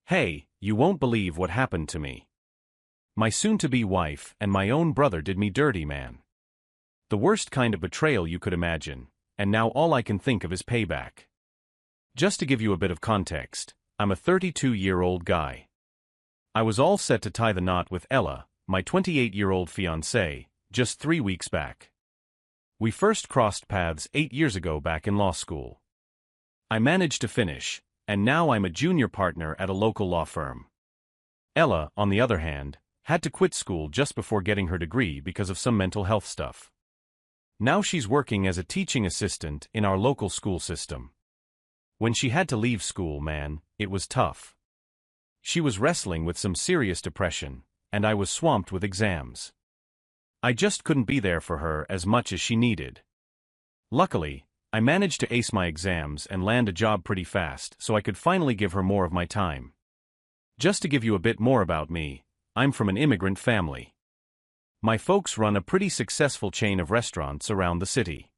Hey, you won't believe what happened to me. My soon-to-be wife and my own brother did me dirty, man. The worst kind of betrayal you could imagine, and now all I can think of is payback. Just to give you a bit of context, I'm a 32-year-old guy. I was all set to tie the knot with Ella, my 28-year-old fiancée, just 3 weeks back. We first crossed paths 8 years ago back in law school. I managed to finish, and now I'm a junior partner at a local law firm. Ella, on the other hand, had to quit school just before getting her degree because of some mental health stuff. Now she's working as a teaching assistant in our local school system. When she had to leave school, man, it was tough. She was wrestling with some serious depression, and I was swamped with exams. I just couldn't be there for her as much as she needed. Luckily, I managed to ace my exams and land a job pretty fast so I could finally give her more of my time. Just to give you a bit more about me, I'm from an immigrant family. My folks run a pretty successful chain of restaurants around the city.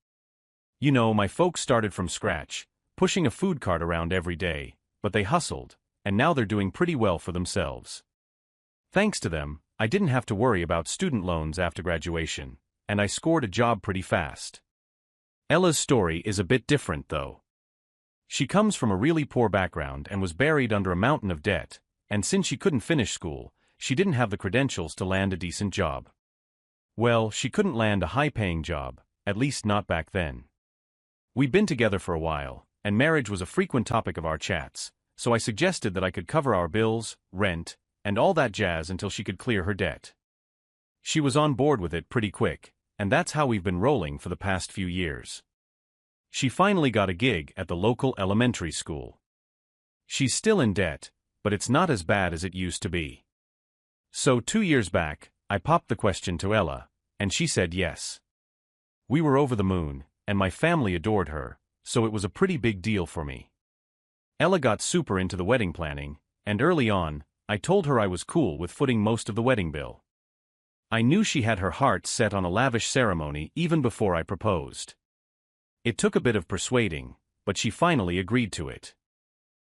You know, my folks started from scratch, pushing a food cart around every day, but they hustled, and now they're doing pretty well for themselves. Thanks to them, I didn't have to worry about student loans after graduation, and I scored a job pretty fast. Ella's story is a bit different, though. She comes from a really poor background and was buried under a mountain of debt, and since she couldn't finish school, she didn't have the credentials to land a decent job. Well, she couldn't land a high-paying job, at least not back then. We'd been together for a while, and marriage was a frequent topic of our chats, so I suggested that I could cover our bills, rent, and all that jazz until she could clear her debt. She was on board with it pretty quick, and that's how we've been rolling for the past few years. She finally got a gig at the local elementary school. She's still in debt, but it's not as bad as it used to be. So 2 years back, I popped the question to Ella, and she said yes. We were over the moon, and my family adored her, so it was a pretty big deal for me. Ella got super into the wedding planning, and early on, I told her I was cool with footing most of the wedding bill. I knew she had her heart set on a lavish ceremony even before I proposed. It took a bit of persuading, but she finally agreed to it.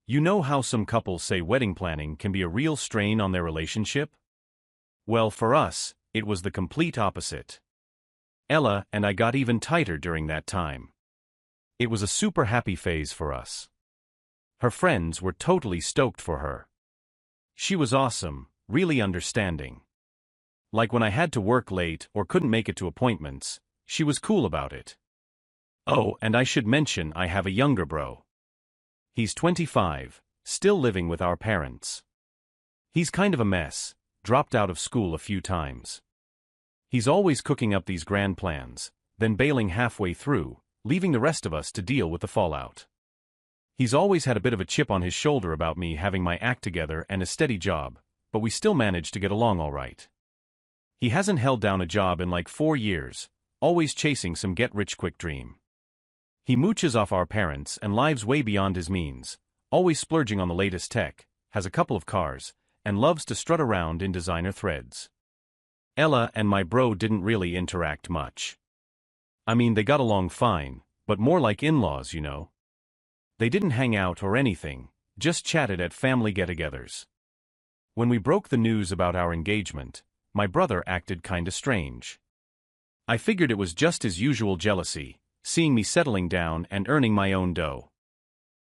You know how some couples say wedding planning can be a real strain on their relationship? Well, for us, it was the complete opposite. Ella and I got even tighter during that time. It was a super happy phase for us. Her friends were totally stoked for her. She was awesome, really understanding. Like when I had to work late or couldn't make it to appointments, she was cool about it. Oh, and I should mention I have a younger bro. He's 25, still living with our parents. He's kind of a mess, dropped out of school a few times. He's always cooking up these grand plans, then bailing halfway through, leaving the rest of us to deal with the fallout. He's always had a bit of a chip on his shoulder about me having my act together and a steady job, but we still manage to get along all right. He hasn't held down a job in like 4 years, always chasing some get-rich-quick dream. He mooches off our parents and lives way beyond his means, always splurging on the latest tech, has a couple of cars, and loves to strut around in designer threads. Ella and my bro didn't really interact much. I mean, they got along fine, but more like in-laws, you know. They didn't hang out or anything, just chatted at family get-togethers. When we broke the news about our engagement, my brother acted kinda strange. I figured it was just his usual jealousy, seeing me settling down and earning my own dough.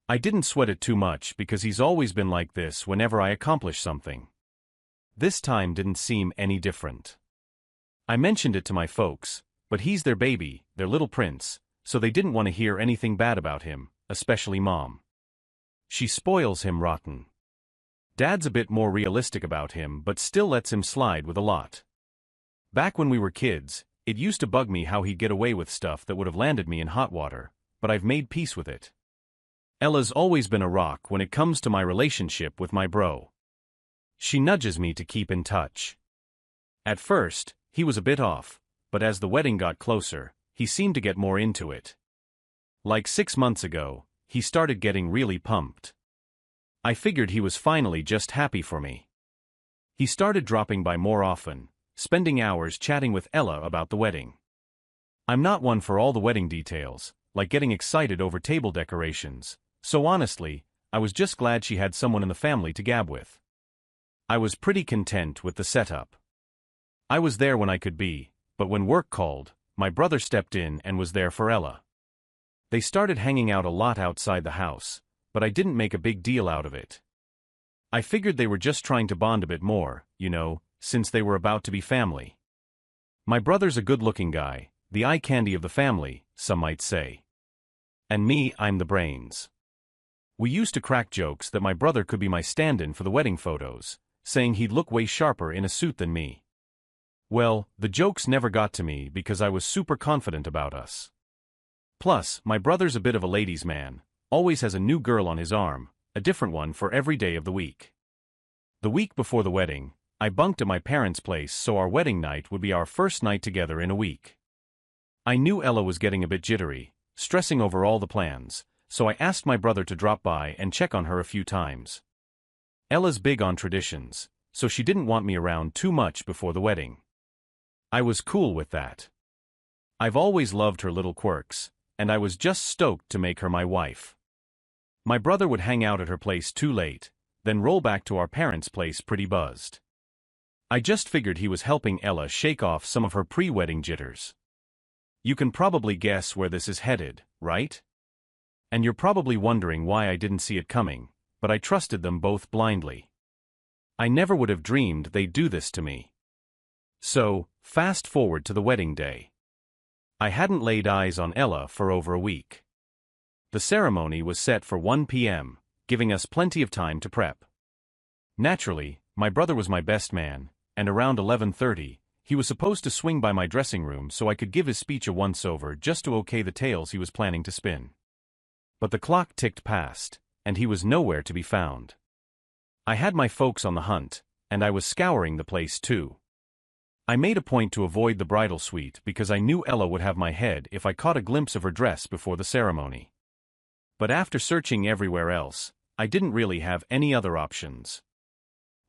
I didn't sweat it too much because he's always been like this whenever I accomplish something. This time didn't seem any different. I mentioned it to my folks, but he's their baby, their little prince, so they didn't want to hear anything bad about him, especially Mom. She spoils him rotten. Dad's a bit more realistic about him but still lets him slide with a lot. Back when we were kids, it used to bug me how he'd get away with stuff that would have landed me in hot water, but I've made peace with it. Ella's always been a rock when it comes to my relationship with my bro. She nudges me to keep in touch. At first, he was a bit off, but as the wedding got closer, he seemed to get more into it. Like 6 months ago, he started getting really pumped. I figured he was finally just happy for me. He started dropping by more often, spending hours chatting with Ella about the wedding. I'm not one for all the wedding details, like getting excited over table decorations, so honestly, I was just glad she had someone in the family to gab with. I was pretty content with the setup. I was there when I could be, but when work called, my brother stepped in and was there for Ella. They started hanging out a lot outside the house, but I didn't make a big deal out of it. I figured they were just trying to bond a bit more, since they were about to be family. My brother's a good-looking guy, the eye candy of the family, some might say. And me, I'm the brains. We used to crack jokes that my brother could be my stand-in for the wedding photos, saying he'd look way sharper in a suit than me. Well, the jokes never got to me because I was super confident about us. Plus, my brother's a bit of a ladies' man, always has a new girl on his arm, a different one for every day of the week. The week before the wedding, I bunked at my parents' place so our wedding night would be our first night together in a week. I knew Ella was getting a bit jittery, stressing over all the plans, so I asked my brother to drop by and check on her a few times. Ella's big on traditions, so she didn't want me around too much before the wedding. I was cool with that. I've always loved her little quirks, and I was just stoked to make her my wife. My brother would hang out at her place too late, then roll back to our parents' place pretty buzzed. I just figured he was helping Ella shake off some of her pre-wedding jitters. You can probably guess where this is headed, right? And you're probably wondering why I didn't see it coming, but I trusted them both blindly. I never would have dreamed they'd do this to me. So, fast forward to the wedding day. I hadn't laid eyes on Ella for over a week. The ceremony was set for 1 p.m., giving us plenty of time to prep. Naturally, my brother was my best man, and around 11:30, he was supposed to swing by my dressing room so I could give his speech a once-over just to okay the tales he was planning to spin. But the clock ticked past, and he was nowhere to be found. I had my folks on the hunt, and I was scouring the place too. I made a point to avoid the bridal suite because I knew Ella would have my head if I caught a glimpse of her dress before the ceremony. But after searching everywhere else, I didn't really have any other options.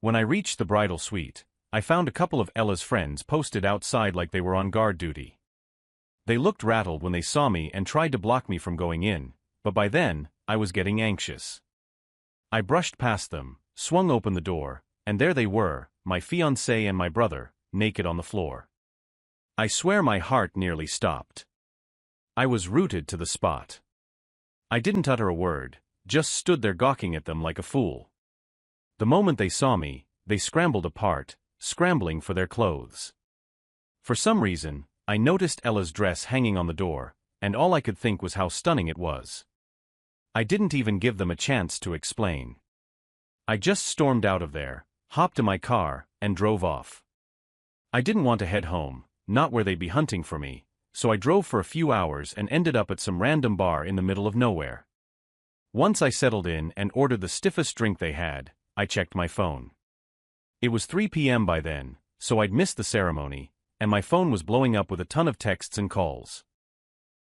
When I reached the bridal suite, I found a couple of Ella's friends posted outside like they were on guard duty. They looked rattled when they saw me and tried to block me from going in, but by then, I was getting anxious. I brushed past them, swung open the door, and there they were, my fiancé and my brother, naked on the floor. I swear my heart nearly stopped. I was rooted to the spot. I didn't utter a word, just stood there gawking at them like a fool. The moment they saw me, they scrambled apart, scrambling for their clothes. For some reason, I noticed Ella's dress hanging on the door, and all I could think was how stunning it was. I didn't even give them a chance to explain. I just stormed out of there, hopped in my car, and drove off. I didn't want to head home, not where they'd be hunting for me, so I drove for a few hours and ended up at some random bar in the middle of nowhere. Once I settled in and ordered the stiffest drink they had, I checked my phone. It was 3 p.m. by then, so I'd missed the ceremony, and my phone was blowing up with a ton of texts and calls.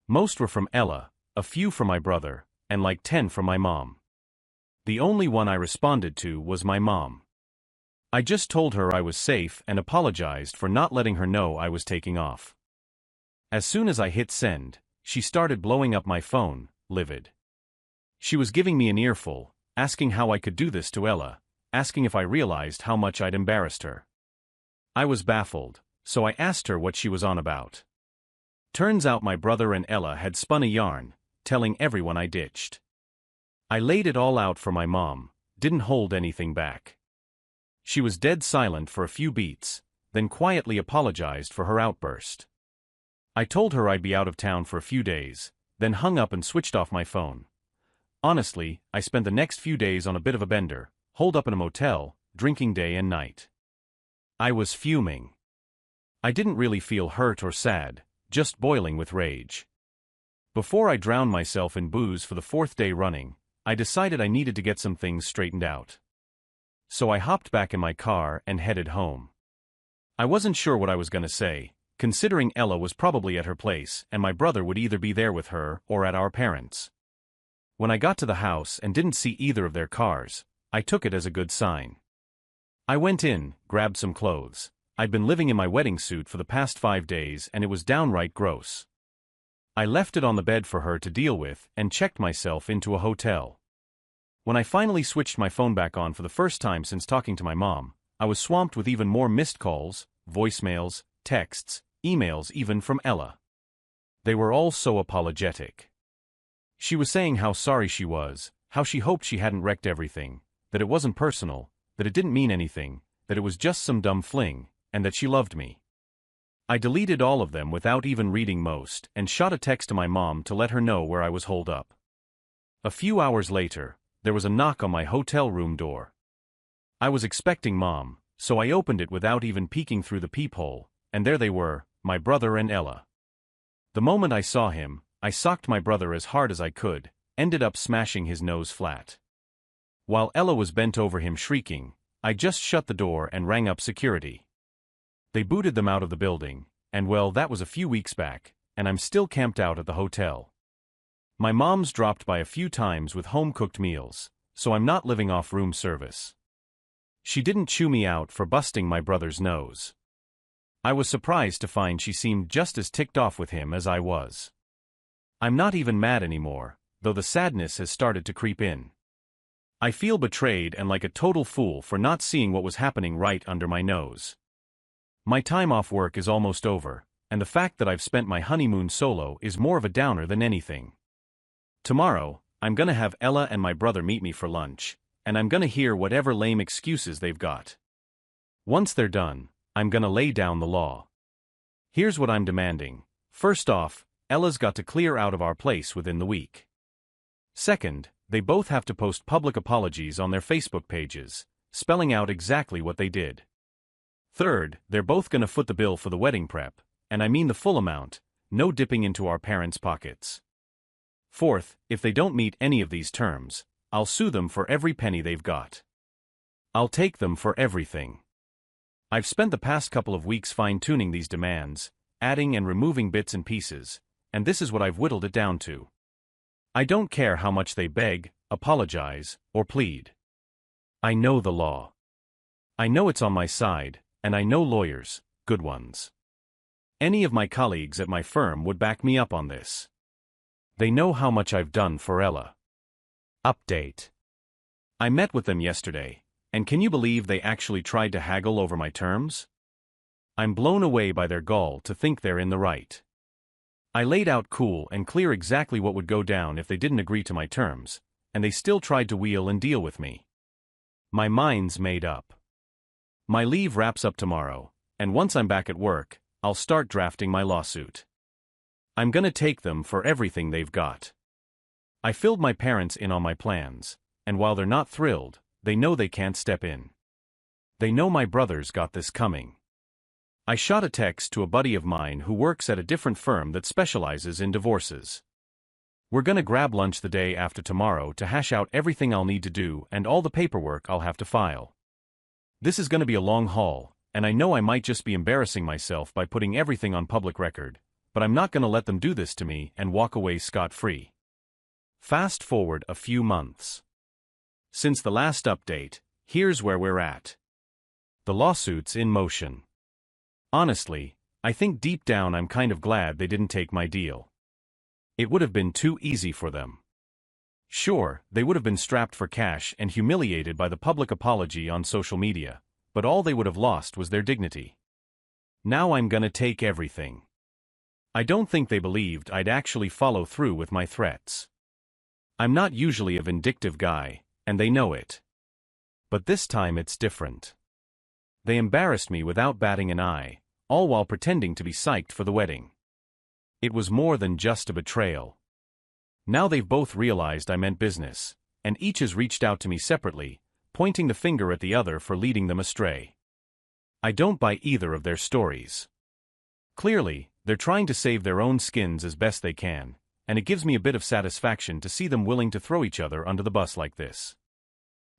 Most were from Ella, a few from my brother, and like 10 from my mom. The only one I responded to was my mom. I just told her I was safe and apologized for not letting her know I was taking off. As soon as I hit send, she started blowing up my phone, livid. She was giving me an earful, asking how I could do this to Ella, asking if I realized how much I'd embarrassed her. I was baffled, so I asked her what she was on about. Turns out my brother and Ella had spun a yarn, telling everyone I ditched. I laid it all out for my mom, didn't hold anything back. She was dead silent for a few beats, then quietly apologized for her outburst. I told her I'd be out of town for a few days, then hung up and switched off my phone. Honestly, I spent the next few days on a bit of a bender, holed up in a motel, drinking day and night. I was fuming. I didn't really feel hurt or sad, just boiling with rage. Before I drowned myself in booze for the 4th day running, I decided I needed to get some things straightened out. So I hopped back in my car and headed home. I wasn't sure what I was going to say, considering Ella was probably at her place and my brother would either be there with her or at our parents'. When I got to the house and didn't see either of their cars, I took it as a good sign. I went in, grabbed some clothes. I'd been living in my wedding suit for the past 5 days and it was downright gross. I left it on the bed for her to deal with and checked myself into a hotel. When I finally switched my phone back on for the first time since talking to my mom, I was swamped with even more missed calls, voicemails, texts, emails even from Ella. They were all so apologetic. She was saying how sorry she was, how she hoped she hadn't wrecked everything, that it wasn't personal, that it didn't mean anything, that it was just some dumb fling, and that she loved me. I deleted all of them without even reading most and shot a text to my mom to let her know where I was holed up. A few hours later, there was a knock on my hotel room door. I was expecting Mom, so I opened it without even peeking through the peephole, and there they were, my brother and Ella. The moment I saw him, I socked my brother as hard as I could, ended up smashing his nose flat. While Ella was bent over him shrieking, I just shut the door and rang up security. They booted them out of the building, and well, that was a few weeks back, and I'm still camped out at the hotel. My mom's dropped by a few times with home-cooked meals, so I'm not living off room service. She didn't chew me out for busting my brother's nose. I was surprised to find she seemed just as ticked off with him as I was. I'm not even mad anymore, though the sadness has started to creep in. I feel betrayed and like a total fool for not seeing what was happening right under my nose. My time off work is almost over, and the fact that I've spent my honeymoon solo is more of a downer than anything. Tomorrow, I'm gonna have Ella and my brother meet me for lunch, and I'm gonna hear whatever lame excuses they've got. Once they're done, I'm gonna lay down the law. Here's what I'm demanding. First off, Ella's got to clear out of our place within the week. Second, they both have to post public apologies on their Facebook pages, spelling out exactly what they did. Third, they're both gonna foot the bill for the wedding prep, and I mean the full amount, no dipping into our parents' pockets. Fourth, if they don't meet any of these terms, I'll sue them for every penny they've got. I'll take them for everything. I've spent the past couple of weeks fine-tuning these demands, adding and removing bits and pieces, and this is what I've whittled it down to. I don't care how much they beg, apologize, or plead. I know the law. I know it's on my side, and I know lawyers, good ones. Any of my colleagues at my firm would back me up on this. They know how much I've done for Ella. Update. I met with them yesterday, and can you believe they actually tried to haggle over my terms? I'm blown away by their gall to think they're in the right. I laid out cool and clear exactly what would go down if they didn't agree to my terms, and they still tried to wheel and deal with me. My mind's made up. My leave wraps up tomorrow, and once I'm back at work, I'll start drafting my lawsuit. I'm gonna take them for everything they've got. I filled my parents in on my plans, and while they're not thrilled, they know they can't step in. They know my brother's got this coming. I shot a text to a buddy of mine who works at a different firm that specializes in divorces. We're gonna grab lunch the day after tomorrow to hash out everything I'll need to do and all the paperwork I'll have to file. This is gonna be a long haul, and I know I might just be embarrassing myself by putting everything on public record, but I'm not gonna let them do this to me and walk away scot-free. Fast forward a few months. Since the last update, here's where we're at. The lawsuit's in motion. Honestly, I think deep down I'm kind of glad they didn't take my deal. It would have been too easy for them. Sure, they would have been strapped for cash and humiliated by the public apology on social media, but all they would have lost was their dignity. Now I'm gonna take everything. I don't think they believed I'd actually follow through with my threats. I'm not usually a vindictive guy, and they know it. But this time it's different. They embarrassed me without batting an eye, all while pretending to be psyched for the wedding. It was more than just a betrayal. Now they've both realized I meant business, and each has reached out to me separately, pointing the finger at the other for leading them astray. I don't buy either of their stories. Clearly, they're trying to save their own skins as best they can, and it gives me a bit of satisfaction to see them willing to throw each other under the bus like this.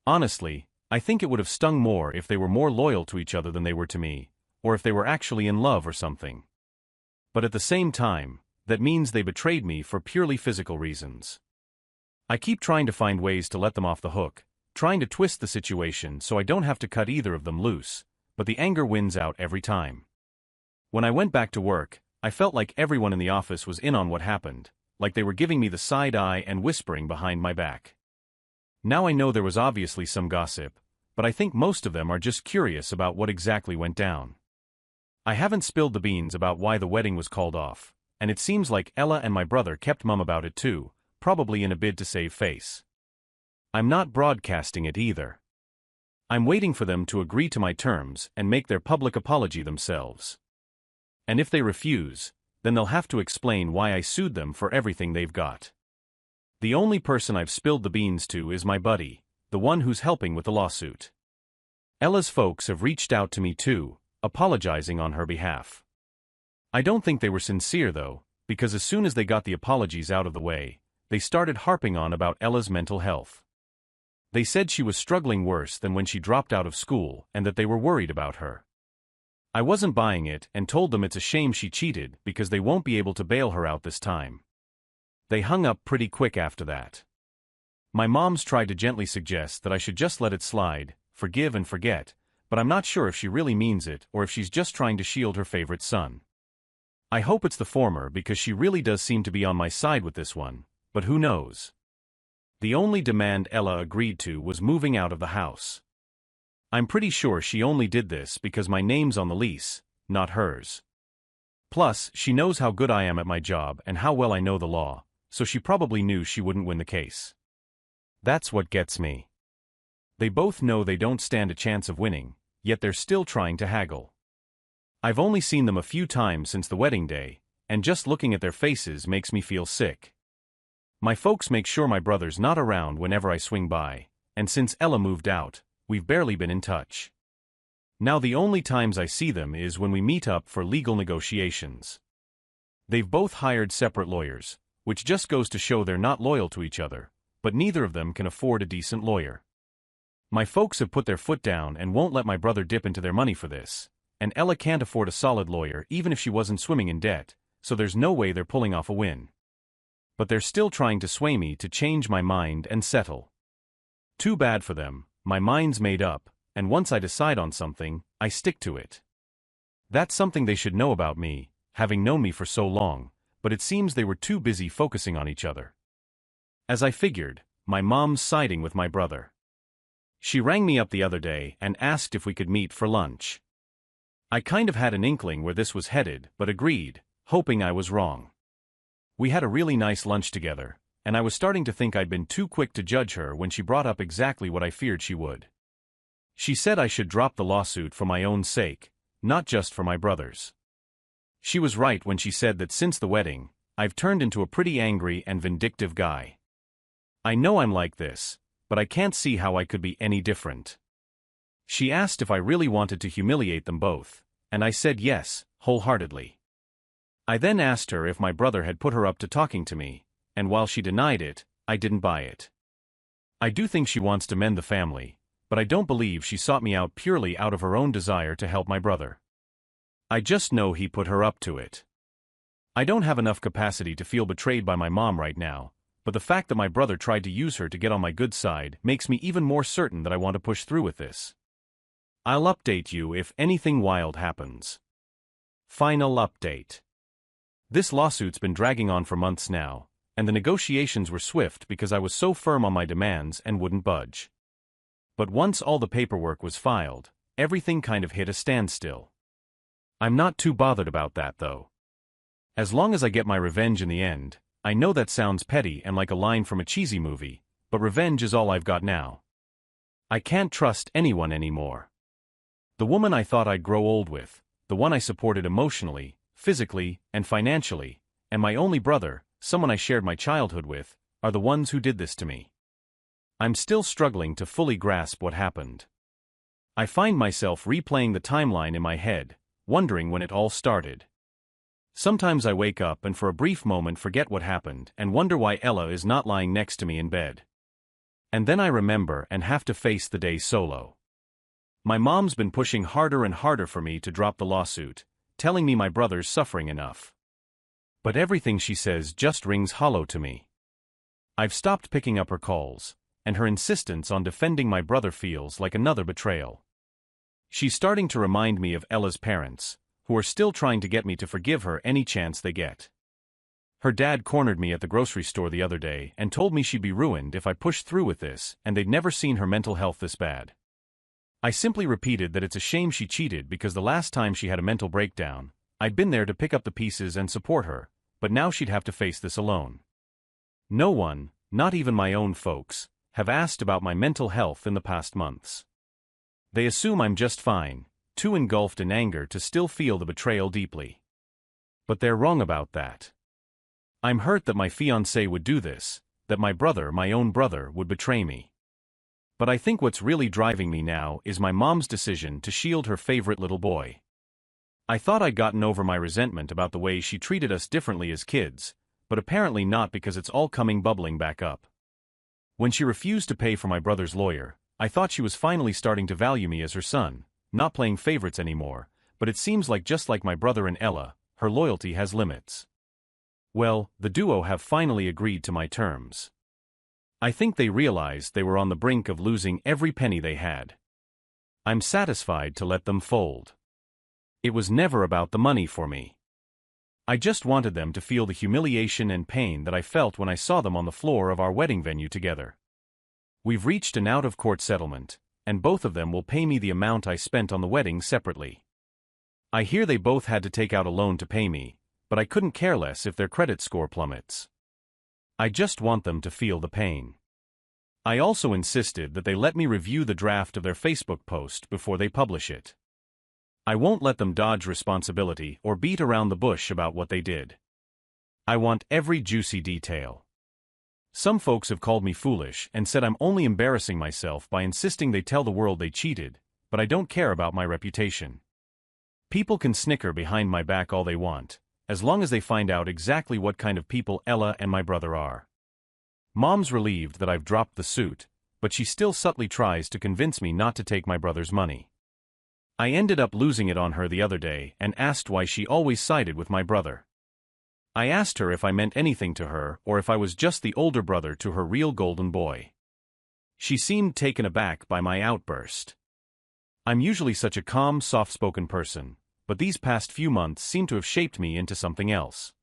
Honestly, I think it would have stung more if they were more loyal to each other than they were to me, or if they were actually in love or something. But at the same time, that means they betrayed me for purely physical reasons. I keep trying to find ways to let them off the hook, trying to twist the situation so I don't have to cut either of them loose, but the anger wins out every time. When I went back to work, I felt like everyone in the office was in on what happened, like they were giving me the side eye and whispering behind my back. Now I know there was obviously some gossip, but I think most of them are just curious about what exactly went down. I haven't spilled the beans about why the wedding was called off, and it seems like Ella and my brother kept mum about it too, probably in a bid to save face. I'm not broadcasting it either. I'm waiting for them to agree to my terms and make their public apology themselves. And if they refuse, then they'll have to explain why I sued them for everything they've got. The only person I've spilled the beans to is my buddy, the one who's helping with the lawsuit. Ella's folks have reached out to me too, apologizing on her behalf. I don't think they were sincere though, because as soon as they got the apologies out of the way, they started harping on about Ella's mental health. They said she was struggling worse than when she dropped out of school and that they were worried about her. I wasn't buying it and told them it's a shame she cheated because they won't be able to bail her out this time. They hung up pretty quick after that. My mom's tried to gently suggest that I should just let it slide, forgive and forget, but I'm not sure if she really means it or if she's just trying to shield her favorite son. I hope it's the former because she really does seem to be on my side with this one, but who knows? The only demand Ella agreed to was moving out of the house. I'm pretty sure she only did this because my name's on the lease, not hers. Plus, she knows how good I am at my job and how well I know the law, so she probably knew she wouldn't win the case. That's what gets me. They both know they don't stand a chance of winning, yet they're still trying to haggle. I've only seen them a few times since the wedding day, and just looking at their faces makes me feel sick. My folks make sure my brother's not around whenever I swing by, and since Ella moved out, we've barely been in touch. Now the only times I see them is when we meet up for legal negotiations. They've both hired separate lawyers, which just goes to show they're not loyal to each other, but neither of them can afford a decent lawyer. My folks have put their foot down and won't let my brother dip into their money for this, and Ella can't afford a solid lawyer even if she wasn't swimming in debt, so there's no way they're pulling off a win. But they're still trying to sway me to change my mind and settle. Too bad for them, my mind's made up, and once I decide on something, I stick to it. That's something they should know about me, having known me for so long, but it seems they were too busy focusing on each other. As I figured, my mom's siding with my brother. She rang me up the other day and asked if we could meet for lunch. I kind of had an inkling where this was headed, but agreed, hoping I was wrong. We had a really nice lunch together, and I was starting to think I'd been too quick to judge her when she brought up exactly what I feared she would. She said I should drop the lawsuit for my own sake, not just for my brother's. She was right when she said that since the wedding, I've turned into a pretty angry and vindictive guy. I know I'm like this, but I can't see how I could be any different. She asked if I really wanted to humiliate them both, and I said yes, wholeheartedly. I then asked her if my brother had put her up to talking to me, and while she denied it, I didn't buy it. I do think she wants to mend the family, but I don't believe she sought me out purely out of her own desire to help my brother. I just know he put her up to it. I don't have enough capacity to feel betrayed by my mom right now, but the fact that my brother tried to use her to get on my good side makes me even more certain that I want to push through with this. I'll update you if anything wild happens. Final update. This lawsuit's been dragging on for months now, and the negotiations were swift because I was so firm on my demands and wouldn't budge. But once all the paperwork was filed, everything kind of hit a standstill. I'm not too bothered about that though. As long as I get my revenge in the end, I know that sounds petty and like a line from a cheesy movie, but revenge is all I've got now. I can't trust anyone anymore. The woman I thought I'd grow old with, the one I supported emotionally, physically, and financially, and my only brother, someone I shared my childhood with, are the ones who did this to me. I'm still struggling to fully grasp what happened. I find myself replaying the timeline in my head, wondering when it all started. Sometimes I wake up and for a brief moment forget what happened and wonder why Ella is not lying next to me in bed. And then I remember and have to face the day solo. My mom's been pushing harder and harder for me to drop the lawsuit, telling me my brother's suffering enough. But everything she says just rings hollow to me. I've stopped picking up her calls, and her insistence on defending my brother feels like another betrayal. She's starting to remind me of Ella's parents, who are still trying to get me to forgive her any chance they get. Her dad cornered me at the grocery store the other day and told me she'd be ruined if I pushed through with this, and they'd never seen her mental health this bad. I simply repeated that it's a shame she cheated because the last time she had a mental breakdown, I'd been there to pick up the pieces and support her, but now she'd have to face this alone. No one, not even my own folks, have asked about my mental health in the past months. They assume I'm just fine, too engulfed in anger to still feel the betrayal deeply. But they're wrong about that. I'm hurt that my fiancé would do this, that my brother, my own brother, would betray me. But I think what's really driving me now is my mom's decision to shield her favorite little boy. I thought I'd gotten over my resentment about the way she treated us differently as kids, but apparently not, because it's all coming bubbling back up. When she refused to pay for my brother's lawyer, I thought she was finally starting to value me as her son, not playing favorites anymore, but it seems like just like my brother and Ella, her loyalty has limits. Well, the duo have finally agreed to my terms. I think they realized they were on the brink of losing every penny they had. I'm satisfied to let them fold. It was never about the money for me. I just wanted them to feel the humiliation and pain that I felt when I saw them on the floor of our wedding venue together. We've reached an out-of-court settlement, and both of them will pay me the amount I spent on the wedding separately. I hear they both had to take out a loan to pay me, but I couldn't care less if their credit score plummets. I just want them to feel the pain. I also insisted that they let me review the draft of their Facebook post before they publish it. I won't let them dodge responsibility or beat around the bush about what they did. I want every juicy detail. Some folks have called me foolish and said I'm only embarrassing myself by insisting they tell the world they cheated, but I don't care about my reputation. People can snicker behind my back all they want, as long as they find out exactly what kind of people Ella and my brother are. Mom's relieved that I've dropped the suit, but she still subtly tries to convince me not to take my brother's money. I ended up losing it on her the other day and asked why she always sided with my brother. I asked her if I meant anything to her or if I was just the older brother to her real golden boy. She seemed taken aback by my outburst. I'm usually such a calm, soft-spoken person, but these past few months seem to have shaped me into something else.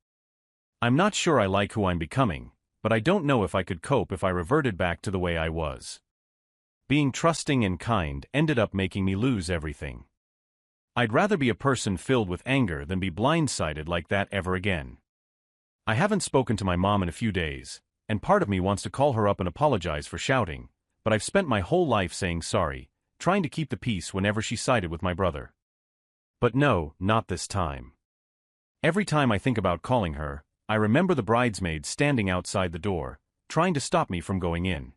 I'm not sure I like who I'm becoming, but I don't know if I could cope if I reverted back to the way I was. Being trusting and kind ended up making me lose everything. I'd rather be a person filled with anger than be blindsided like that ever again. I haven't spoken to my mom in a few days, and part of me wants to call her up and apologize for shouting, but I've spent my whole life saying sorry, trying to keep the peace whenever she sided with my brother. But no, not this time. Every time I think about calling her, I remember the bridesmaids standing outside the door, trying to stop me from going in.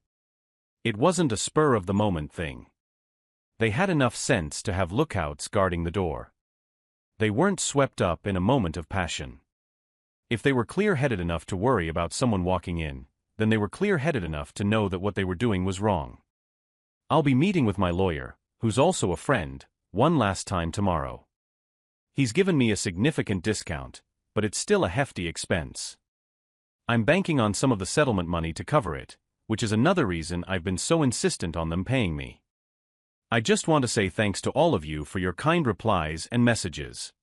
It wasn't a spur-of-the-moment thing. They had enough sense to have lookouts guarding the door. They weren't swept up in a moment of passion. If they were clear-headed enough to worry about someone walking in, then they were clear-headed enough to know that what they were doing was wrong. I'll be meeting with my lawyer, who's also a friend, one last time tomorrow. He's given me a significant discount, but it's still a hefty expense. I'm banking on some of the settlement money to cover it, which is another reason I've been so insistent on them paying me. I just want to say thanks to all of you for your kind replies and messages.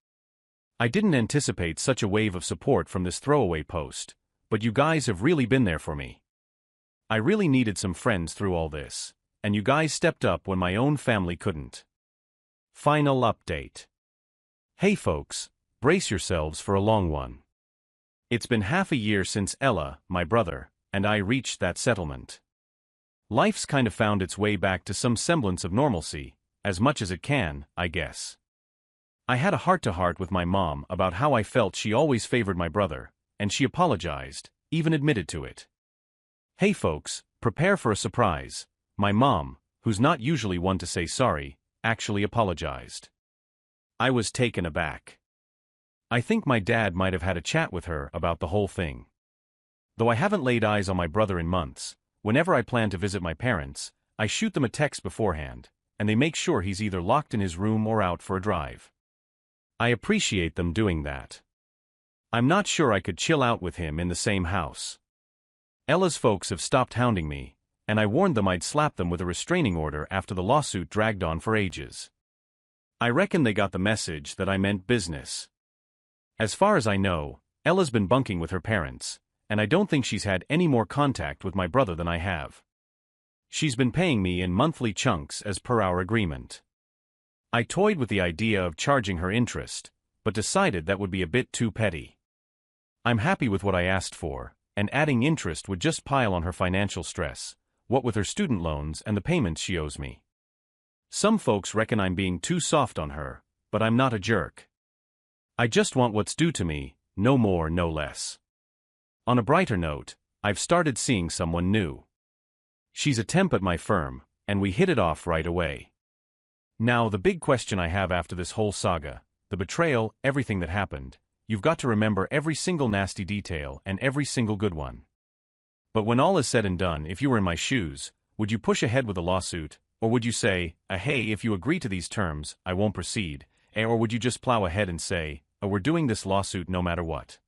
I didn't anticipate such a wave of support from this throwaway post, but you guys have really been there for me. I really needed some friends through all this, and you guys stepped up when my own family couldn't. Final update. Hey folks, brace yourselves for a long one. It's been half a year since Ella, my brother, and I reached that settlement. Life's kind of found its way back to some semblance of normalcy, as much as it can, I guess. I had a heart-to-heart with my mom about how I felt she always favored my brother, and she apologized, even admitted to it. Hey folks, prepare for a surprise. My mom, who's not usually one to say sorry, actually apologized. I was taken aback. I think my dad might have had a chat with her about the whole thing. Though I haven't laid eyes on my brother in months, whenever I plan to visit my parents, I shoot them a text beforehand, and they make sure he's either locked in his room or out for a drive. I appreciate them doing that. I'm not sure I could chill out with him in the same house. Ella's folks have stopped hounding me, and I warned them I'd slap them with a restraining order after the lawsuit dragged on for ages. I reckon they got the message that I meant business. As far as I know, Ella's been bunking with her parents, and I don't think she's had any more contact with my brother than I have. She's been paying me in monthly chunks as per our agreement. I toyed with the idea of charging her interest, but decided that would be a bit too petty. I'm happy with what I asked for, and adding interest would just pile on her financial stress, what with her student loans and the payments she owes me. Some folks reckon I'm being too soft on her, but I'm not a jerk. I just want what's due to me, no more, no less. On a brighter note, I've started seeing someone new. She's a temp at my firm, and we hit it off right away. Now, the big question I have after this whole saga, the betrayal, everything that happened, you've got to remember every single nasty detail and every single good one. But when all is said and done, if you were in my shoes, would you push ahead with a lawsuit, or would you say, hey, if you agree to these terms, I won't proceed, or would you just plow ahead and say, we're doing this lawsuit no matter what?